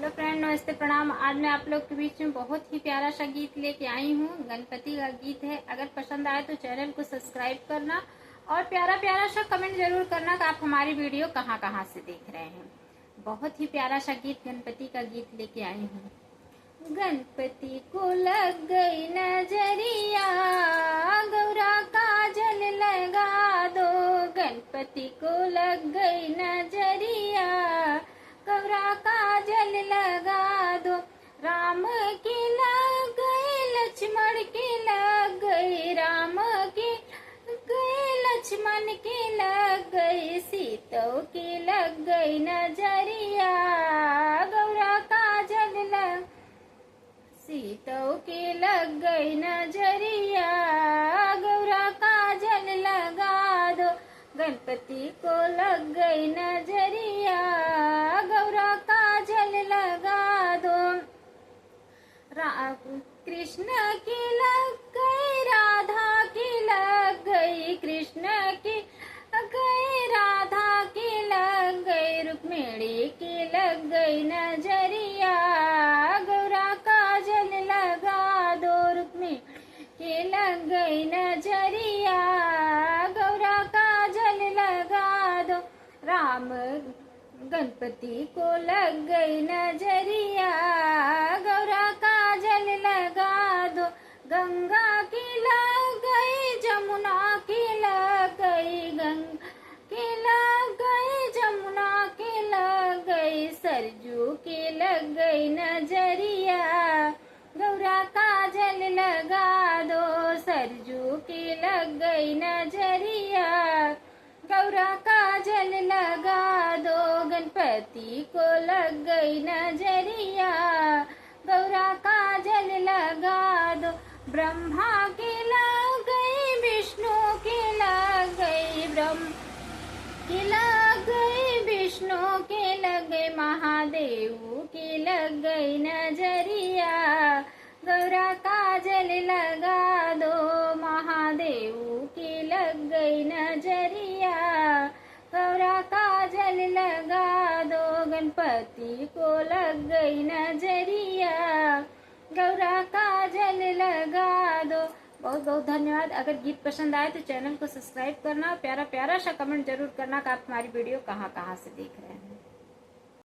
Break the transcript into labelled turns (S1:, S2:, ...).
S1: Hello friend, नमस्ते, प्रणाम। आज मैं आप लोग के बीच में बहुत ही प्यारा सा गीत लेके आई हूँ। गणपति का गीत है। अगर पसंद आए तो चैनल को सब्सक्राइब करना और प्यारा प्यारा सा कमेंट जरूर करना कि आप हमारी वीडियो कहाँ कहाँ से देख रहे हैं। बहुत ही प्यारा सा गीत, गणपति का गीत लेके आई हूँ। गणपति को लग गई नजरिया, गौरा काजल लगा दो। गणपति को लग गई नजरिया, गौरा काजल लगा दो। राम की लग गई, लक्ष्मण की लग गई, राम की गई, लक्ष्मण की लग गई, सीता की लग गई नजरिया, गौरा काजल लग, सीता की लग गई नजरिया, गौरा काजल लगा दो। गणपति को लग गई नजरिया, गौरा काजल लगा दो। कृष्ण की लग गई, राधा की लग गई, कृष्ण की लग गई, राधा की लग गई, रुक्मिणी की लग गई नजरिया, गौरा काजल लगा दो। रुक्मिणी की लग गई नजरिया, गौरा काजल लगा दो। राम गणपति को लग गई नजरिया, गौरा काजल लगा दो। गंगा की लग गई, जमुना की लग गई, गंगा की लग गई, जमुना की लग गई, सरजू की लग गई नजरिया, गौरा काजल लगा दो। सरजू की लग गई नजरिया, गौरा काजल लगा दो। गणपति को लग गई नजरिया, गौरा काजल लगा दो। ब्रह्मा की लग गई, विष्णु की लग गई, ब्रह्म की लग गई, विष्णु की लग गई, महादेव की लग गई नजरिया, गौरा काजल लगा दो। महादेव की लग गई नजरिया, गौरा काजल लगा दो। गणपति को लग गई नजरिया, गौरा काजल लगा दो। बहुत बहुत धन्यवाद। अगर गीत पसंद आए तो चैनल को सब्सक्राइब करना, प्यारा प्यारा सा कमेंट जरूर करना कि आप हमारी वीडियो कहाँ कहाँ से देख रहे हैं।